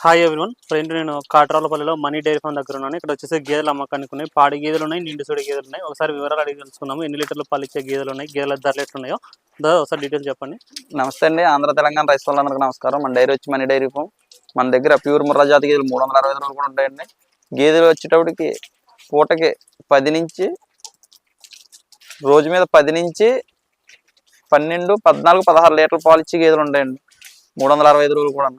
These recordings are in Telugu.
Hi everyone. ఫ్రెండ్ నేను కాట్రాలపల్లిలో మనీ డైరీ ఫామ్ దగ్గర ఉన్నాను. ఇక్కడ వచ్చేసి గేదెలు అమ్మకానికి ఉన్నాయి. పాడి గేదెలు ఉన్నాయి, నిండు సూడి గేదెలు ఉన్నాయి. ఒకసారి వివరాలు అడిగి తెలుసుకుందాము. ఎన్ని లీటర్లు పాలు ఇచ్చే గేదెలు ఉన్నాయి, గేదెల ధరలు ఎట్లున్నాయో ఒకసారి డీటెయిల్స్ చెప్పండి. నమస్తే అండి. ఆంధ్ర తెలంగాణ రైతులందరికీ నమస్కారం. మన డైరీ వచ్చి మనీ డైరీ ఫామ్. మన దగ్గర ప్యూర్ ముర్రా జాతి గేదెలు 365 రోజులు కూడా ఉంటాయండి. గేదెలు వచ్చేటప్పటికి పూటకి 10 నుంచి రోజు మీద 10 నుంచి 12, 14, 16 లీటర్ల పాలు ఇచ్చే గేదెలు ఉంటాయండి 365 రోజులు కూడా.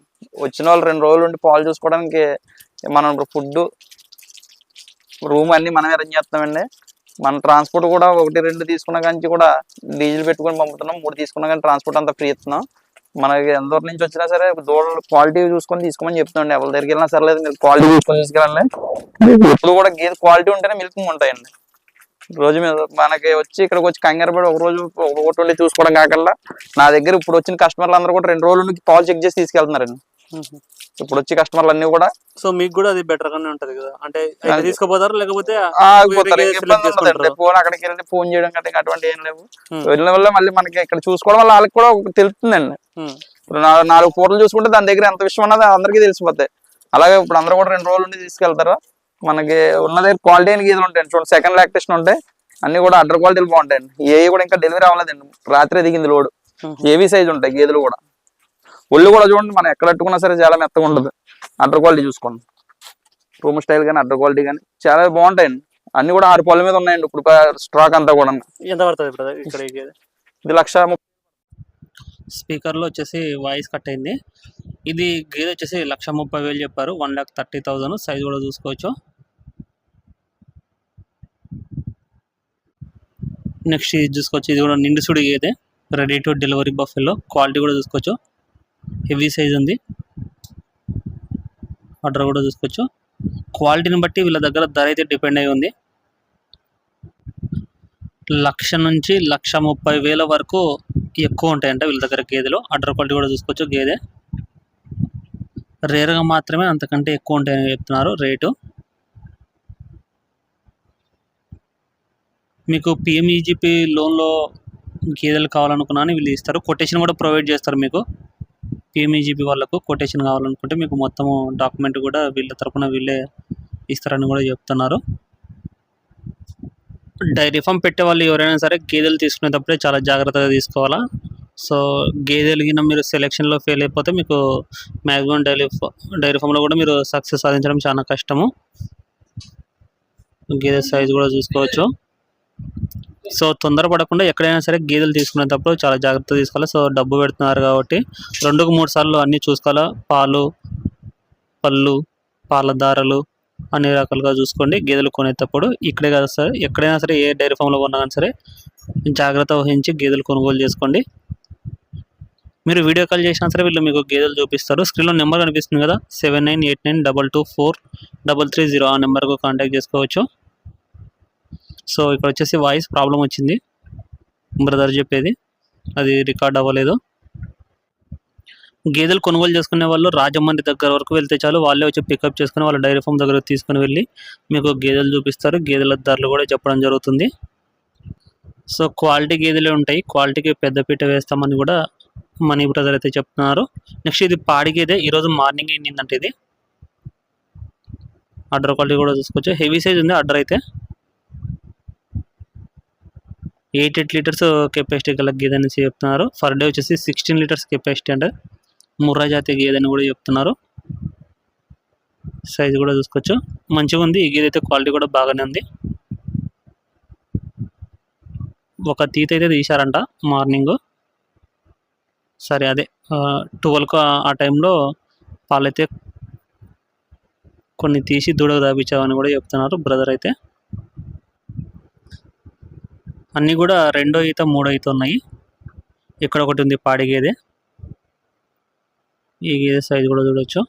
వచ్చిన వాళ్ళు 2 రోజులు ఉండి పాలు చూసుకోవడానికి మనం ఇప్పుడు ఫుడ్ రూమ్ అన్ని మనం అరేంజ్ చేస్తామండి. మన ట్రాన్స్పోర్ట్ కూడా 1, 2 తీసుకున్న కానీ కూడా డీజిల్ పెట్టుకొని పంపుతున్నాం. 3 తీసుకున్నా కానీ ట్రాన్స్పోర్ట్ అంతా ఫ్రీ ఇస్తున్నాం. మనకి ఎంత దూరం నుంచి వచ్చినా సరే దూడలు క్వాలిటీ చూసుకొని తీసుకోమని చెప్తామండి. ఎవరి దగ్గరికి వెళ్ళినా సరే లేదు, మీరు క్వాలిటీ చూసుకొని తీసుకెళ్ళండి. ఇప్పుడు కూడా గేదె క్వాలిటీ ఉంటేనే మిల్కింగ్ ఉంటాయండి. రోజు మీద మనకి వచ్చి ఇక్కడికి వచ్చి కంగారు పడి ఒక రోజు ఒకటి ఉండి చూసుకోవడం కాకల్లా నా దగ్గర ఇప్పుడు వచ్చిన కస్టమర్లు అందరూ కూడా 2 రోజుల నుంచి పాలు చెక్ చేసి తీసుకెళ్తున్నారండి. ఇప్పుడు వచ్చి కస్టమర్లు అన్ని కూడా. సో మీకు కూడా అది బెటర్ గానే ఉంటది కదా, అంటే తీసుకుపోతారు లేకపోతే ఫోన్ అక్కడికి వెళ్ళి ఫోన్ చేయడం కంటే అటువంటి ఏం లేవు. వెళ్ళిన వల్ల మళ్ళీ మనకి ఇక్కడ చూసుకోవడం వల్ల వాళ్ళకి కూడా తెలుస్తుందండి. ఇప్పుడు 4 పూటలు చూసుకుంటే దాని దగ్గర ఎంత విషయం ఉన్నది అందరికీ తెలిసిపోతాయి. అలాగే ఇప్పుడు అందరూ కూడా 2 రోజుల నుండి తీసుకెళ్తారు. మనకి ఉన్న దగ్గర క్వాలిటీ అయిన గేదెలు ఉంటాయండి. చూడండి, సెకండ్ లాక్టేషన్ ఉంటాయి. అన్ని కూడా అడ్డర్ క్వాలిటీలు బాగుంటాయండి. ఏవి కూడా ఇంకా డెలివరీ అవ్వలేదండి, రాత్రి దిగింది లోడ్. ఏవి సైజ్ ఉంటాయి గేదెలు కూడా. ఒళ్ళు కూడా చూడండి, మనం ఎక్కడ అట్టుకున్నా సరే చాలా మెత్తగా ఉంటుంది. అడ్డర్ క్వాలిటీ చూసుకోండి, రూమ్ స్టైల్ కానీ అడ్డర్ క్వాలిటీ కానీ చాలా బాగుంటాయండి. అన్ని కూడా 6 పళ్ళ మీద ఉన్నాయండి ఇప్పుడు స్టాక్ అంతా కూడా. ఎంత పడుతుంది ఇక్కడ? ఇది 1,30,000. స్పీకర్ లో వచ్చేసి వాయిస్ కట్ అయింది. ఇది గేదె వచ్చేసి 1,30,000 చెప్పారు. 1,30,000 సైజ్ కూడా చూసుకోవచ్చు. నెక్స్ట్ ఇది చూసుకోవచ్చు, ఇది కూడా నిండు సుడి గేదె, ready to delivery buffalo. Quality కూడా చూసుకోవచ్చు, హెవీ సైజ్ ఉంది. ఆర్డర్ కూడా చూసుకోవచ్చు. క్వాలిటీని బట్టి వీళ్ళ దగ్గర ధర అయితే డిపెండ్ అయి ఉంది. 1,00,000 నుంచి 1,30,000 వరకు ఎక్కువ ఉంటాయంట వీళ్ళ దగ్గర గేదెలు. ఆర్డర్ క్వాలిటీ కూడా చూసుకోవచ్చు. గేదె రేర్గా మాత్రమే అంతకంటే ఎక్కువ ఉంటాయని చెప్తున్నారు రేటు. మీకు పిఎంఈజీపీ లోన్లో గేదెలు కావాలనుకున్నాను వీళ్ళు ఇస్తారు. కొటేషన్ కూడా ప్రొవైడ్ చేస్తారు మీకు. పిఎంఈజీపీ వాళ్ళకు కొటేషన్ కావాలనుకుంటే మీకు మొత్తము డాక్యుమెంట్ కూడా వీళ్ళ తరపున వీళ్ళే ఇస్తారని కూడా చెప్తున్నారు. డైరీ ఫామ్ పెట్టే వాళ్ళు ఎవరైనా సరే గేదెలు తీసుకునేటప్పుడే చాలా జాగ్రత్తగా తీసుకోవాలా. సో గేదెలు గిన మీరు సెలెక్షన్లో ఫెయిల్ అయిపోతే మీకు మ్యాక్సిమం డైరీ ఫామ్లో కూడా మీరు సక్సెస్ సాధించడం చాలా కష్టము. గేదె సైజు కూడా చూసుకోవచ్చు. సో తొందరపడకుండా ఎక్కడైనా సరే గేదెలు తీసుకునేటప్పుడు చాలా జాగ్రత్త తీసుకోవాలి. సో డబ్బు పెడుతున్నారు కాబట్టి 2-3 సార్లు అన్నీ చూసుకోవాలా. పాలు, పళ్ళు, పాల దారలు అన్ని రకాలుగా చూసుకోండి గేదెలు కొనేటప్పుడు. ఇక్కడే కాదు సార్, ఎక్కడైనా సరే ఏ డైరీ ఫామ్లో కొన్నా కానీ సరే జాగ్రత్త వహించి గేదెలు కొనుగోలు చేసుకోండి. మీరు వీడియో కాల్ చేసినా సరే వీళ్ళు మీకు గేదెలు చూపిస్తారు. స్క్రీన్లో నెంబర్ కనిపిస్తుంది కదా, 7989224330. ఆ నెంబర్కు కాంటాక్ట్ చేసుకోవచ్చు. సో ఇక్కడ వచ్చేసి వాయిస్ ప్రాబ్లం వచ్చింది, బ్రదర్ చెప్పేది అది రికార్డ్ అవ్వలేదు. గేదెలు కొనుగోలు చేసుకునే వాళ్ళు రాజమండ్రి దగ్గర వరకు వెళ్తే చాలు, వాళ్ళే వచ్చి పికప్ చేసుకుని వాళ్ళ డైరీ ఫామ్ దగ్గర తీసుకుని వెళ్ళి మీకు గేదెలు చూపిస్తారు. గేదెల ధరలు కూడా చెప్పడం జరుగుతుంది. సో క్వాలిటీ గేదెలే ఉంటాయి, క్వాలిటీకి పెద్దపీట వేస్తామని కూడా మనీ బ్రదర్ అయితే చెప్తున్నారు. నెక్స్ట్ ఇది పాడి గేదె, ఈరోజు మార్నింగ్ అయిందంటే ఇది. ఆర్డర్ క్వాలిటీ కూడా చూసుకోవచ్చు, హెవీ సైజ్ ఉంది. ఆర్డర్ అయితే 8 లీటర్స్ కెపాసిటీ గల గేదె అని చెప్తున్నారు. ఫర్ డే వచ్చేసి 16 లీటర్స్ కెపాసిటీ అంటే ముర్రా జాతి గేదె అని కూడా చెప్తున్నారు. సైజు కూడా చూసుకోవచ్చు, మంచిగా ఉంది. ఈ గేదె అయితే క్వాలిటీ కూడా బాగానే ఉంది. ఒక తీత అయితే తీశారంట మార్నింగ్, సరే అదే 12కు ఆ టైంలో పాలైతే కొన్ని తీసి దూడకు దాపించామని కూడా చెప్తున్నారు బ్రదర్ అయితే. అన్నీ కూడా 2వ ఈత 3వ ఈత ఉన్నాయి. ఇక్కడ ఒకటి ఉంది పాడి గేదె, ఈ గేదె సైజు కూడా చూడవచ్చు.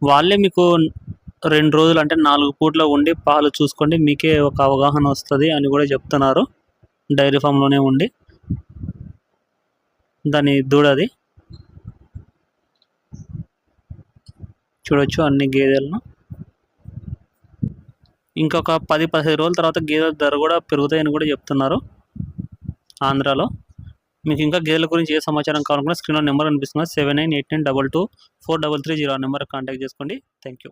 వాళ్ళే మీకు 2 రోజులు అంటే 4 పూట్ల ఉండి పాలు చూసుకోండి, మీకే ఒక అవగాహన వస్తుంది అని కూడా చెప్తున్నారు. డైరీ ఫామ్లోనే ఉండి దాని దూడది చూడొచ్చు అన్ని గేదెలను. ఇంకొక 10-15 రోజుల తర్వాత గేదెల ధర కూడా పెరుగుతాయని కూడా చెప్తున్నారు ఆంధ్రాలో. మీకు ఇంకా గేదెల గురించి ఏ సమాచారం కావాలనుకున్నా స్క్రీన్లో నెంబర్ అనిపిస్తుంది 798922243330 ఆ నెంబర్ కాంటాక్ట్ చేసుకోండి. Thank you.